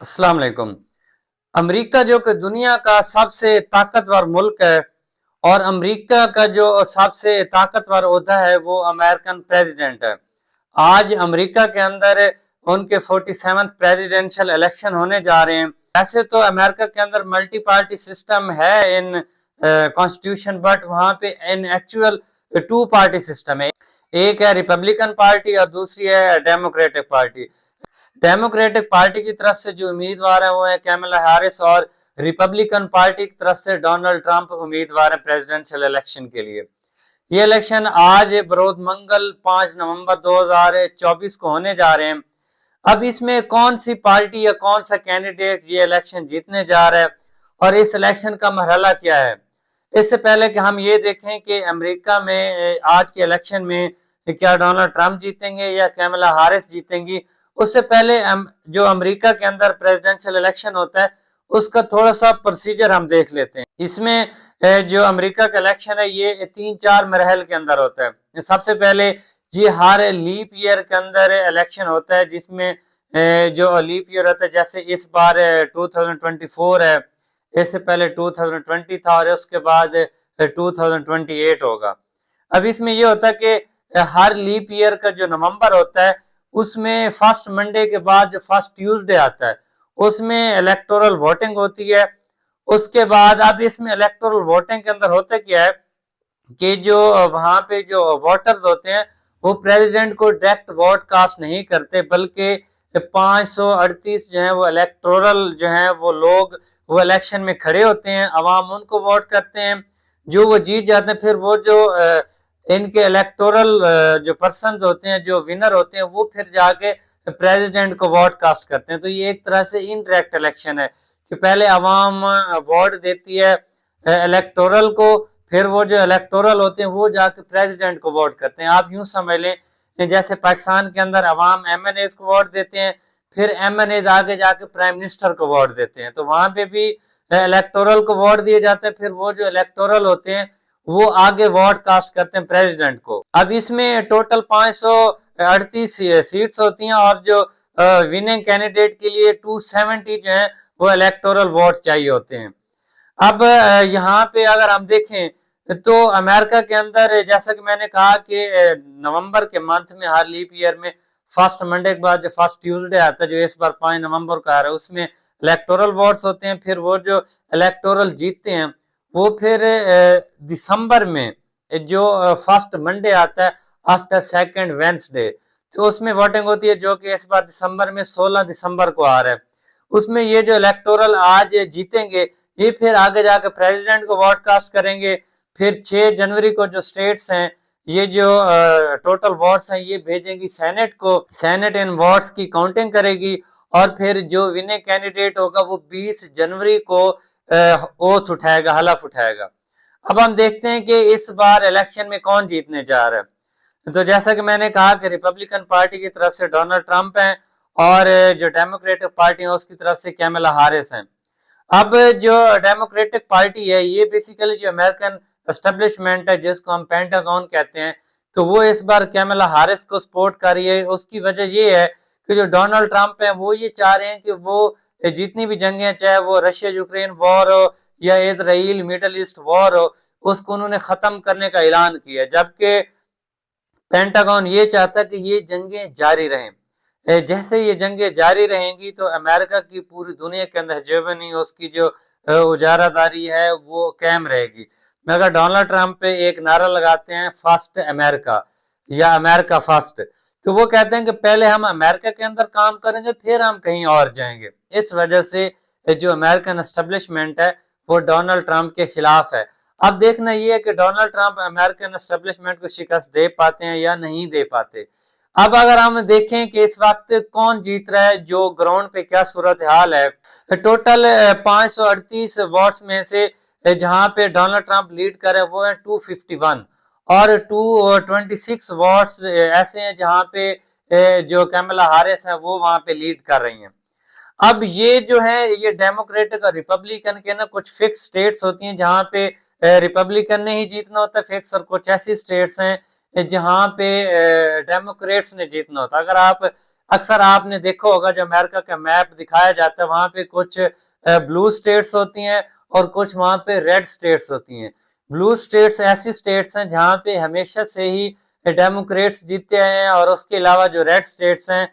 अस्सलाम वालेकुम। अमेरिका जो कि दुनिया का सबसे ताकतवर मुल्क है और अमेरिका का जो सबसे ताकतवर ओहदा है वो अमेरिकन प्रेसिडेंट है। आज अमेरिका के अंदर उनके 47th प्रेसिडेंशियल इलेक्शन होने जा रहे हैं। ऐसे तो अमेरिका के अंदर मल्टी पार्टी सिस्टम है इन कॉन्स्टिट्यूशन, बट वहां पे in actual two party system है। एक है रिपब्लिकन पार्टी और दूसरी है डेमोक्रेटिक पार्टी। डेमोक्रेटिक पार्टी की तरफ से जो उम्मीदवार है वो है कैमला हैरिस और रिपब्लिकन पार्टी की तरफ से डोनाल्ड ट्रंप उम्मीदवार है प्रेसिडेंशियल इलेक्शन के लिए। ये इलेक्शन आज बरोज मंगल 5 नवंबर 2024 को होने जा रहे हैं। अब इसमें कौन सी पार्टी या कौन सा कैंडिडेट ये इलेक्शन जीतने जा रहा है और इस इलेक्शन का मरहला क्या है। इससे पहले कि हम ये देखें कि अमेरिका में आज के इलेक्शन में क्या डोनाल्ड ट्रंप जीतेंगे या कैमला हैरिस जीतेंगी, उससे पहले जो अमेरिका के अंदर प्रेसिडेंशियल इलेक्शन होता है उसका थोड़ा सा प्रोसीजर हम देख लेते हैं। इसमें जो अमेरिका का इलेक्शन है ये 3-4 मरहल के अंदर होता है। सबसे पहले ये हर लीप ईयर के अंदर इलेक्शन होता है, जिसमें जो लीप ईयर होता है, जैसे इस बार 2024 है, इससे पहले 2020 था और उसके बाद 2028 होगा। अब इसमें ये होता है कि हर लीप ईयर का जो नवंबर होता है उसमें फर्स्ट मंडे के बाद जो फर्स्ट ट्यूसडे आता है उसमें इलेक्टोरल वोटिंग होती है। उसके बाद अब इसमें इलेक्टोरल वोटिंग के अंदर होता क्या है कि जो वहां पे जो वोटर्स होते हैं वो प्रेसिडेंट को डायरेक्ट वोट कास्ट नहीं करते, बल्कि 538 जो है वो इलेक्टोरल जो है वो लोग वो इलेक्शन में खड़े होते हैं, अवाम उनको वोट करते हैं। जो वो जीत जाते हैं फिर वो जो इनके इलेक्टोरल जो पर्सन होते हैं, जो विनर होते हैं, वो फिर जाके प्रेसिडेंट को वोट कास्ट करते हैं। तो ये एक तरह से इनडायरेक्ट इलेक्शन है कि पहले अवाम वोट देती है इलेक्टोरल को, फिर वो जो इलेक्टोरल होते हैं वो जाके प्रेसिडेंट को वोट करते हैं। आप यूं समझ लें जैसे पाकिस्तान के अंदर अवाम एमएनए को वोट देते हैं, फिर एमएनए आगे जाके प्राइम मिनिस्टर को वोट देते हैं, तो वहां पे भी इलेक्टोरल को वोट दिए जाते हैं, फिर वो जो इलेक्टोरल होते हैं वो आगे वोट कास्ट करते हैं प्रेसिडेंट को। अब इसमें टोटल 538 सीट्स होती हैं और जो विनिंग कैंडिडेट के लिए 270 जो है वो इलेक्टोरल वोट चाहिए होते हैं। अब यहाँ पे अगर हम देखें तो अमेरिका के अंदर जैसा कि मैंने कहा कि नवंबर के मंथ में हर लीप ईयर में फर्स्ट मंडे के बाद जो फर्स्ट ट्यूसडे आता है, जो इस बार 5 नवंबर का आ रहा है, उसमें इलेक्टोरल वोट्स होते हैं। फिर वो जो इलेक्टोरल जीतते हैं वो फिर दिसंबर में जो फर्स्ट मंडे आता है आफ्टर सेकेंड वेंसडे, तो उसमें वोटिंग होती है, जो कि इस बार दिसंबर में 16 दिसंबर को आ रहा है। उसमें ये जो इलेक्टोरल आज जीतेंगे ये फिर आगे जाकर प्रेसिडेंट को वोट कास्ट करेंगे। फिर 6 जनवरी को जो स्टेट्स हैं ये जो टोटल वोट्स हैं ये भेजेंगी सेनेट को, सेनेट इन वोट्स की काउंटिंग करेगी और फिर जो विनिंग कैंडिडेट होगा वो 20 जनवरी को ओथ उठाएगा, हलफ उठाएगा। अब हम देखते हैं कि इस बार इलेक्शन में कौन जीतने जा रहा है। तो जैसा कि मैंने कहा कि रिपब्लिकन पार्टी की तरफ से डोनाल्ड ट्रंप हैं और जो डेमोक्रेटिक पार्टी है उसकी तरफ से कैमला हैरिस हैं। अब जो डेमोक्रेटिक पार्टी है ये बेसिकली जो अमेरिकन एस्टेब्लिशमेंट है, जिसको हम पेंटागन कहते हैं, तो वो इस बार कैमला हैरिस को सपोर्ट कर रही है। उसकी वजह ये है कि जो डोनाल्ड ट्रंप है वो ये चाह रहे हैं कि वो जितनी भी जंगें, चाहे वो रशिया यूक्रेन वॉर हो या इसराइल मिडल ईस्ट वॉर हो, उसको उन्होंने खत्म करने का ऐलान किया, जबकि पेंटागन ये चाहता है कि ये जंगें जारी रहें। जैसे ये जंगें जारी रहेंगी तो अमेरिका की पूरी दुनिया के अंदर हेजेमनी, उसकी जो उजारादारी है वो कायम रहेगी। मगर डोनाल्ड ट्रंप पे एक नारा लगाते हैं फर्स्ट अमेरिका या अमेरिका फर्स्ट, तो वो कहते हैं कि पहले हम अमेरिका के अंदर काम करेंगे फिर हम कहीं और जाएंगे। इस वजह से जो अमेरिकन एस्टेब्लिशमेंट है वो डोनाल्ड ट्रंप के खिलाफ है। अब देखना ये है कि डोनाल्ड ट्रंप अमेरिकन एस्टेब्लिशमेंट को शिकस्त दे पाते हैं या नहीं दे पाते। अब अगर हम देखें कि इस वक्त कौन जीत रहा है, जो ग्राउंड पे क्या सूरत हाल है, टोटल 538 वोट्स में से जहां पे डोनाल्ड ट्रंप लीड कर रहे हैं वो है 251 और 226 वोट्स ऐसे हैं जहां पे जो कैमला हैरिस है वो वहां पे लीड कर रही हैं। अब ये जो है ये डेमोक्रेटिक और रिपब्लिकन के ना कुछ फिक्स स्टेट्स होती हैं जहां पे रिपब्लिकन ने ही जीतना होता है फिक्स, और कुछ ऐसी स्टेट्स हैं जहां पे डेमोक्रेट्स ने जीतना होता है। अगर आप अक्सर आपने देखा होगा जो अमेरिका का मैप दिखाया जाता है वहां पे कुछ ब्लू स्टेट्स होती हैं और कुछ वहां पे रेड स्टेट्स होती हैं। ब्लू स्टेट्स ऐसी स्टेट्स हैं जहां पे हमेशा से ही डेमोक्रेट्स जीते आए हैं, और उसके अलावा जो रेड स्टेट्स हैं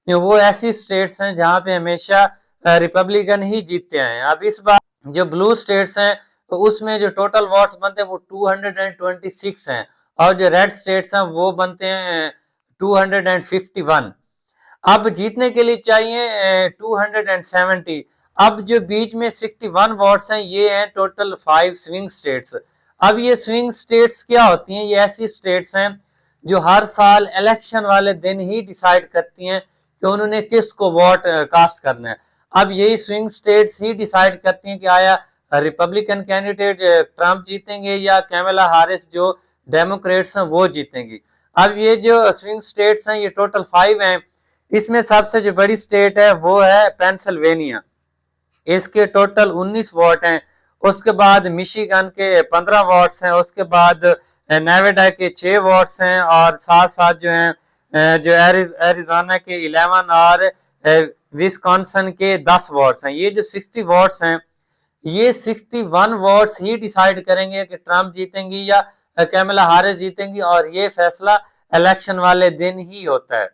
वो ऐसी स्टेट्स हैं जहां पे हमेशा रिपब्लिकन ही जीतते आए हैं। अब इस बार जो ब्लू स्टेट्स हैं तो उसमें जो टोटल वोट्स बनते हैं वो 226 हैं, और जो रेड स्टेट्स हैं वो बनते हैं 251। अब जीतने के लिए चाहिए 270। अब जो बीच में 61 वोट्स हैं ये हैं टोटल 5 स्विंग स्टेट्स। अब ये स्विंग स्टेट्स क्या होती हैं? ये ऐसी स्टेट्स हैं जो हर साल इलेक्शन वाले दिन ही डिसाइड करती हैं कि उन्होंने किसको वोट कास्ट करना है। अब यही स्विंग स्टेट्स ही डिसाइड करती हैं कि आया रिपब्लिकन कैंडिडेट ट्रंप जीतेंगे या कैमला हैरिस जो डेमोक्रेट्स हैं वो जीतेंगी। अब ये जो स्विंग स्टेट्स हैं ये टोटल 5 हैं। इसमें सबसे जो बड़ी स्टेट है वो है पेंसिल्वेनिया, इसके टोटल 19 वोट हैं। उसके बाद मिशिगन के 15 वोट्स हैं। उसके बाद नेवाडा के 6 वोट्स हैं, और साथ साथ जो हैं जो एरिजोना के 11 और विस्कॉन्सिन के 10 वोट्स हैं। ये जो 60 वोट्स हैं ये 61 वोट्स ही डिसाइड करेंगे कि ट्रंप जीतेंगी या कैमला हैरिस जीतेंगी, और ये फैसला इलेक्शन वाले दिन ही होता है।